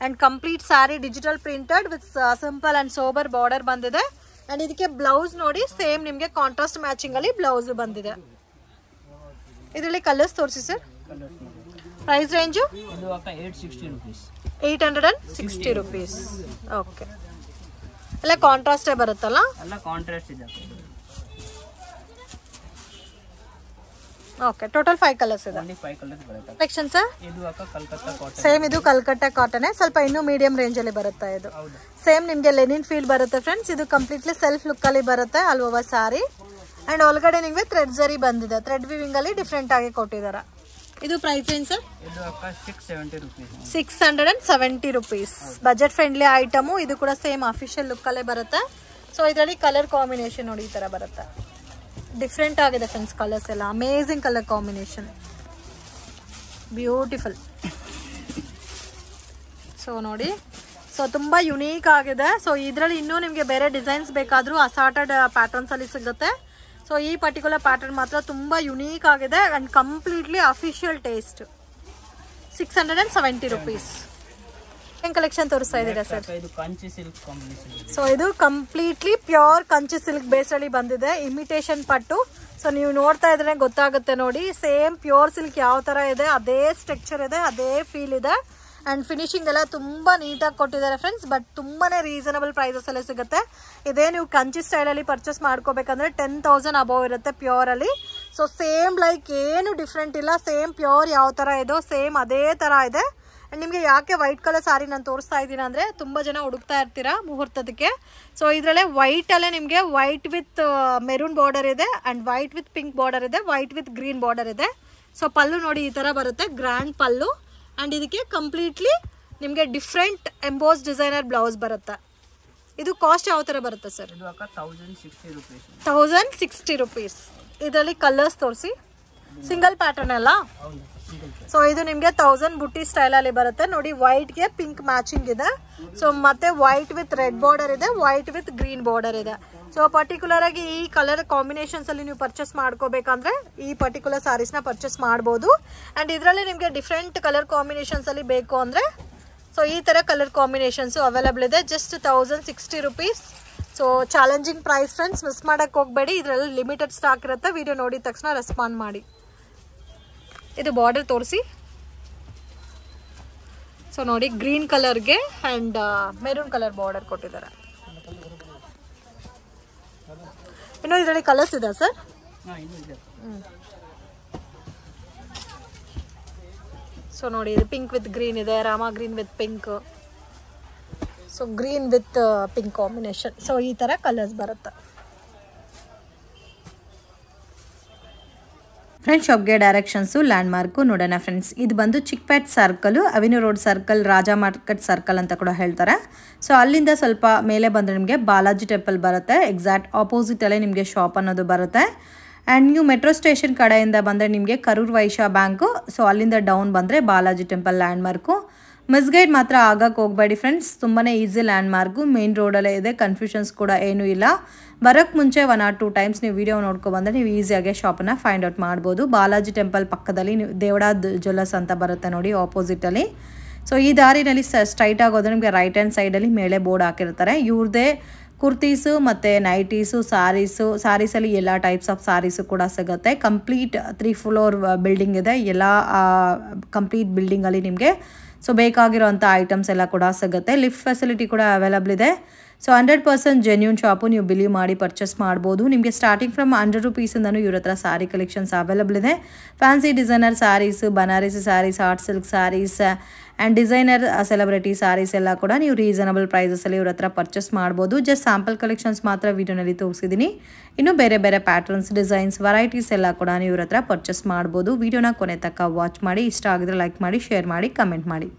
[SPEAKER 1] and complete sari digital printed with simple and sober border ಬಂದಿದೆ. ಅಂಡ್ ಇದಕ್ಕೆ ಬ್ಲೌಸ್ ನೋಡಿ ಸೇಮ್ ನಿಮಗೆ ಕಾಂಟ್ರಾಸ್ಟ್ ಮ್ಯಾಚಿಂಗ್ ಅಲ್ಲಿ ಬ್ಲೌಸ್ ಬಂದಿದೆ. ಇದರಲ್ಲಿ ಕಲರ್ಸ್ ತೋರಿಸಿ sir. Price range 860 rupees. Okay, ಎಲ್ಲ ಕಾಂಟ್ರಾಸ್ಟೇ ಬರುತ್ತಲ್ಲ?
[SPEAKER 2] ಎಲ್ಲ ಕಾಂಟ್ರಾಸ್ಟ್ ಇದೆ.
[SPEAKER 1] ಓಕೆ, ಟೋಟಲ್ 5 ಕಲರ್ಸ್ ಇದೆ.
[SPEAKER 2] ಓನ್ಲಿ 5 ಕಲರ್ಸ್ ಬರುತ್ತೆ.
[SPEAKER 1] ಕಲೆಕ್ಷನ್ ಸರ್
[SPEAKER 2] ಇದು ಅಕ್ಕ ಕಲ್ಕತ್ತಾ ಕಾಟನ್.
[SPEAKER 1] ಸೇಮ್ ಇದು ಕಲ್ಕಟ್ಟ ಕಾಟನ್, ಸ್ವಲ್ಪ ಇನ್ನೂ ಮೀಡಿಯಂ ರೇಂಜ್ ಅಲ್ಲಿ ಬರುತ್ತೆ. ಇದು ಸೇಮ್ ನಿಮಗೆ ಲೆನಿನ್ ಫೀಲ್ ಬರುತ್ತೆ ಫ್ರೆಂಡ್ಸ್. ಇದು ಕಂಪ್ಲೀಟ್ಲಿ ಸೆಲ್ಫ್ ಲುಕ್ ಅಲ್ಲಿ ಬರುತ್ತೆ ಆಲ್ ಓವರ್ ಸಾರಿ. ಅಂಡ್ ಒಳಗಡೆ ನಿಮಗೆ ಥ್ರೆಡ್ ಜರಿ ಬಂದಿದೆ, ಥ್ರೆಡ್ ವಿವಿಂಗ್ ಅಲ್ಲಿ ಡಿಫ್ರೆಂಟ್ ಆಗಿ ಕೊಟ್ಟಿದ್ದಾರೆ. ಇದು ಪ್ರೈಸ್ ಏನು ಸರ್?
[SPEAKER 2] ಇದು ಅಕ್ಕ 670 rupees.
[SPEAKER 1] 670 rupees. Budget friendly item. ಇದು ಕೂಡ ಸೇಮ್ ಅಫಿಷಿಯಲ್ ಲುಕ್ ಅಲ್ಲೇ ಬರುತ್ತೆ. ಸೊ ಇದರಲ್ಲಿ ಕಲರ್ ಕಾಂಬಿನೇಷನ್ ನೋಡಿ ಈ ತರ ಬರುತ್ತೆ. ಡಿಫ್ರೆಂಟ್ ಆಗಿದೆ ಫ್ರೆಂಡ್ಸ್, ಕಲರ್ಸ್ ಎಲ್ಲ amazing colour combination, beautiful. So ನೋಡಿ, ಸೊ ತುಂಬಾ ಯುನೀಕ್ ಆಗಿದೆ. ಸೊ ಇದರಲ್ಲಿ ಇನ್ನೂ ನಿಮಗೆ ಬೇರೆ ಡಿಸೈನ್ಸ್ ಬೇಕಾದರೂ ಅಸಾರ್ಟೆಡ್ ಪ್ಯಾಟರ್ನ್ಸ್ ಅಲ್ಲಿ ಸಿಗುತ್ತೆ. ಸೊ ಈ ಪರ್ಟಿಕ್ಯುಲರ್ ಪ್ಯಾಟರ್ನ್ ಮಾತ್ರ ತುಂಬಾ ಯುನೀಕ್ ಆಗಿದೆ and completely official taste. 670 rupees. ಏನ್ ಕಲೆಕ್ಷನ್ ತೋರಿಸ್ತಾ ಇದ್ದೀರಾ ಸರ್?
[SPEAKER 2] ಇದು ಕಂಚಿ ಸಿಲ್ಕ್ ಕಾಂಬಿನೇಷನ್.
[SPEAKER 1] ಸೊ ಇದು completely pure Kanchi silk base ಅಲ್ಲಿ ಬಂದಿದೆ, ಇಮಿಟೇಷನ್ ಪಟ್ಟು. ಸೊ ನೀವು ನೋಡ್ತಾ ಇದ್ರೆ ಗೊತ್ತಾಗುತ್ತೆ ನೋಡಿ, ಸೇಮ್ ಪ್ಯೂರ್ ಸಿಲ್ಕ್ ಯಾವ ತರ ಇದೆ ಅದೇ ಸ್ಟ್ರಕ್ಚರ್ ಇದೆ, ಅದೇ ಫೀಲ್ ಇದೆ. ಅಂಡ್ ಫಿನಿಶಿಂಗ್ ಎಲ್ಲ ತುಂಬಾ ನೀಟಾಗಿ ಕೊಟ್ಟಿದ್ದಾರೆ ಫ್ರೆಂಡ್ಸ್. ಬಟ್ ತುಂಬಾನೇ ರೀಸನಬಲ್ ಪ್ರೈಸಸ್ ಅಲ್ಲೇ ಸಿಗುತ್ತೆ. ಇದೇ ನೀವು ಕಂಚಿ ಸ್ಟೈಲ್ ಅಲ್ಲಿ ಪರ್ಚೇಸ್ ಮಾಡ್ಕೋಬೇಕಂದ್ರೆ 10,000 ಅಬೌವ್ ಇರುತ್ತೆ ಪ್ಯೂರ್ ಅಲ್ಲಿ. ಸೊ ಸೇಮ್ ಲೈಕ್ ಏನು ಡಿಫ್ರೆಂಟ್ ಇಲ್ಲ, ಸೇಮ್ ಪ್ಯೂರ್ ಯಾವ ತರ ಇದೋ ಸೇಮ್ ಅದೇ ತರ ಇದೆ. ನಿಮಗೆ ಯಾಕೆ ವೈಟ್ ಕಲರ್ ಸಾರಿ ನಾನು ತೋರಿಸ್ತಾ ಇದ್ದೀನಿ ಅಂದರೆ, ತುಂಬ ಜನ ಹುಡುಕ್ತಾ ಇರ್ತೀರಾ ಮುಹೂರ್ತದಕ್ಕೆ. ಸೊ ಇದರಲ್ಲೇ ವೈಟಲ್ಲೇ ನಿಮಗೆ ವೈಟ್ ವಿತ್ ಮೆರೂನ್ ಬಾರ್ಡರ್ ಇದೆ and white with pink border ಇದೆ, ವೈಟ್ ವಿತ್ ಗ್ರೀನ್ ಬಾರ್ಡರ್ ಇದೆ. ಸೊ ಪಲ್ಲು ನೋಡಿ ಈ ಥರ ಬರುತ್ತೆ, ಗ್ರ್ಯಾಂಡ್ ಪಲ್ಲು. ಆ್ಯಂಡ್ ಇದಕ್ಕೆ ಕಂಪ್ಲೀಟ್ಲಿ ನಿಮಗೆ ಡಿಫ್ರೆಂಟ್ ಎಂಬೋಸ್ ಡಿಸೈನರ್ ಬ್ಲೌಸ್ ಬರುತ್ತೆ. ಇದು ಕಾಸ್ಟ್ ಯಾವ ಥರ ಬರುತ್ತೆ ಸರ್?
[SPEAKER 2] ಇದು ಅಕ್ಕ 1060 ರೂಪೀಸ್.
[SPEAKER 1] 1060 ರೂಪೀಸ್. ಇದರಲ್ಲಿ ಕಲರ್ಸ್ ತೋರಿಸಿ. ಸಿಂಗಲ್ ಪ್ಯಾಟರ್ನ್ ಅಲ್ಲ? ಸೊ ಇದು ನಿಮಗೆ 1000 ಬುಟ್ಟಿ ಸ್ಟೈಲ್ ಅಲ್ಲಿ ಬರುತ್ತೆ ನೋಡಿ. ವೈಟ್ ಗೆ ಪಿಂಕ್ ಮ್ಯಾಚಿಂಗ್ ಇದೆ. ಸೊ ಮತ್ತೆ ವೈಟ್ ವಿತ್ ರೆಡ್ ಬಾರ್ಡರ್ ಇದೆ, ವೈಟ್ ವಿತ್ ಗ್ರೀನ್ ಬಾರ್ಡರ್ ಇದೆ. ಸೊ ಪರ್ಟಿಕ್ಯುಲರ್ ಆಗಿ ಈ ಕಲರ್ ಕಾಂಬಿನೇಷನ್ಸ್ ಅಲ್ಲಿ ನೀವು ಪರ್ಚೇಸ್ ಮಾಡ್ಕೋಬೇಕಂದ್ರೆ ಈ ಪರ್ಟಿಕ್ಯುಲರ್ ಸಾರೀಸ್ ನ ಪರ್ಚೇಸ್ ಮಾಡಬಹುದು. ಅಂಡ್ ಇದರಲ್ಲಿ ನಿಮಗೆ ಡಿಫ್ರೆಂಟ್ ಕಲರ್ ಕಾಂಬಿನೇಷನ್ಸ್ ಅಲ್ಲಿ ಬೇಕು ಅಂದ್ರೆ ಸೊ ಈ ತರ ಕಲರ್ ಕಾಂಬಿನೇಷನ್ಸ್ ಅವೈಲೇಬಲ್ ಇದೆ. Just 1060 rupees. So challenging price friends, miss ಮಾಡಕ್ ಹೋಗಬೇಡಿ. ಇದರಲ್ಲಿ ಲಿಮಿಟೆಡ್ ಸ್ಟಾಕ್ ಇರುತ್ತೆ. ವಿಡಿಯೋ ನೋಡಿದ ತಕ್ಷಣ ರೆಸ್ಪಾಂಡ್ ಮಾಡಿ. ಇದು ಬಾರ್ಡರ್ ತೋರಿಸಿ. ಸೊ ನೋಡಿ, ಗ್ರೀನ್ ಕಲರ್ಗೆ ಅಂಡ್ ಮೆರೂನ್ ಕಲರ್ ಬಾರ್ಡರ್ ಕೊಟ್ಟಿದ್ದಾರೆ. ಇನ್ನು ಇದರಲ್ಲಿ ಕಲರ್ಸ್ ಇದೆ ಸರ್? ಸೊ ನೋಡಿ, ಇದು ಪಿಂಕ್ ವಿತ್ ಗ್ರೀನ್ ಇದೆ, Rama green with pink, so green with pink combination. So ಈ ತರ ಕಲರ್ಸ್ ಬರುತ್ತೆ.
[SPEAKER 3] ಫ್ರೆಂಡ್ಸ್ ಶಾಪ್ಗೆ ಡೈರೆಕ್ಷನ್ಸು ಲ್ಯಾಂಡ್ ಮಾರ್ಕು ನೋಡೋಣ ಫ್ರೆಂಡ್ಸ್. ಇದು ಬಂದು Chickpet circle, avenue road circle, Raja market circle ಅಂತ ಕೂಡ ಹೇಳ್ತಾರೆ. ಸೊ ಅಲ್ಲಿಂದ ಸ್ವಲ್ಪ ಮೇಲೆ ಬಂದರೆ ನಿಮಗೆ ಬಾಲಾಜಿ ಟೆಂಪಲ್ ಬರುತ್ತೆ. ಎಕ್ಸಾಕ್ಟ್ ಆಪೋಸಿಟಲ್ಲೇ ನಿಮಗೆ ಶಾಪ್ ಅನ್ನೋದು ಬರುತ್ತೆ. ಆ್ಯಂಡ್ ನೀವು ಮೆಟ್ರೋ ಸ್ಟೇಷನ್ ಕಡೆಯಿಂದ ಬಂದರೆ ನಿಮಗೆ ಕರೂರ್ ವೈಶ್ಯ ಬ್ಯಾಂಕು. ಸೊ ಅಲ್ಲಿಂದ ಡೌನ್ ಬಂದರೆ Balaji temple land mark. Misguide ಮಾತ್ರ ಆಗಕ್ಕೆ ಹೋಗಬೇಡಿ ಫ್ರೆಂಡ್ಸ್, ತುಂಬಾ ಈಸಿ ಲ್ಯಾಂಡ್ ಮಾರ್ಕು, ಮೇನ್ ರೋಡಲ್ಲೇ ಇದೆ, ಕನ್ಫ್ಯೂಷನ್ಸ್ ಕೂಡ ಏನೂ ಇಲ್ಲ. ಬರೋಕ್ಕೆ ಮುಂಚೆ 1 or 2 ಟೈಮ್ಸ್ ನೀವು ವಿಡಿಯೋ ನೋಡ್ಕೊಬಂದರೆ ನೀವು ಈಸಿಯಾಗಿ ಶಾಪನ್ನು ಫೈಂಡ್ ಔಟ್ ಮಾಡ್ಬೋದು. ಬಾಲಾಜಿ ಟೆಂಪಲ್ ಪಕ್ಕದಲ್ಲಿ ನೀವು ದೇವಡ ಜ್ಯುವೆಲ್ಲರ್ಸ್ ಅಂತ ಬರುತ್ತೆ ನೋಡಿ ಆಪೋಸಿಟಲ್ಲಿ. ಸೊ ಈ ದಾರಿನಲ್ಲಿ ಸ್ಟ್ರೈಟ್ ಆಗೋದ್ರೆ ನಿಮಗೆ ರೈಟ್ ಹ್ಯಾಂಡ್ ಸೈಡಲ್ಲಿ ಮೇಲೆ ಬೋರ್ಡ್ ಹಾಕಿರ್ತಾರೆ. ಇವ್ರದ್ದೇ ಕುರ್ತೀಸು ಮತ್ತು ನೈಟೀಸು, ಸಾರೀಸಲ್ಲಿ ಎಲ್ಲ ಟೈಪ್ಸ್ ಆಫ್ ಸಾರೀಸು ಕೂಡ ಸಿಗುತ್ತೆ. ಕಂಪ್ಲೀಟ್ 3 floor ಬಿಲ್ಡಿಂಗ್ ಇದೆ. ಎಲ್ಲ ಕಂಪ್ಲೀಟ್ ಬಿಲ್ಡಿಂಗಲ್ಲಿ ನಿಮಗೆ ಸೊ ಬೇಕಾಗಿರೋಂಥ ಐಟಮ್ಸ್ ಎಲ್ಲ ಕೂಡ ಸಿಗುತ್ತೆ. ಲಿಫ್ಟ್ ಫೆಸಿಲಿಟಿ ಕೂಡ ಅವೈಲಬಲ್ ಇದೆ. ಸೊ 100% ಜೆನ್ಯೂನ್ ಶಾಪು, ನೀವು ಬಿಲೀವ್ ಮಾಡಿ ಪರ್ಚೇಸ್ ಮಾಡ್ಬೋದು. ನಿಮಗೆ ಸ್ಟಾರ್ಟಿಂಗ್ ಫ್ರಮ್ 100 ರೂಪೀಸಿಂದನೂ ಇವ್ರ ಹತ್ರ ಸಾರಿ ಕಲೆಕ್ಷನ್ಸ್ ಅವೈಲಬಲ್ ಇದೆ. Fancy designer saris, Banarasi saris, art silk saris and designer celebrity saris ಎಲ್ಲ ಕೂಡ ನೀವು ರೀಸನಬಲ್ ಪ್ರೈಸಸಲ್ಲಿ ಇವ್ರ ಹತ್ರ ಪರ್ಚೇಸ್ ಮಾಡ್ಬೋದು. ಜಸ್ಟ್ ಸ್ಯಾಂಪಲ್ ಕಲೆಕ್ಷನ್ಸ್ ಮಾತ್ರ ವಿಡಿಯೋನಲ್ಲಿ ತೋರಿಸಿದ್ದೀನಿ. ಇನ್ನು ಬೇರೆ ಬೇರೆ ಪ್ಯಾಟರ್ನ್ಸ್, ಡಿಸೈನ್ಸ್, ವೆರೈಟೀಸ್ ಎಲ್ಲ ಕೂಡ ನೀವು ಇವ್ರ ಹತ್ರ ಪರ್ಚೇಸ್ ಮಾಡ್ಬೋದು. ವಿಡಿಯೋನ ಕೊನೆ ತನಕ ವಾಚ್ ಮಾಡಿ. ಇಷ್ಟ ಆಗಿದ್ರೆ ಲೈಕ್ ಮಾಡಿ, ಶೇರ್ ಮಾಡಿ, ಕಮೆಂಟ್ ಮಾಡಿ.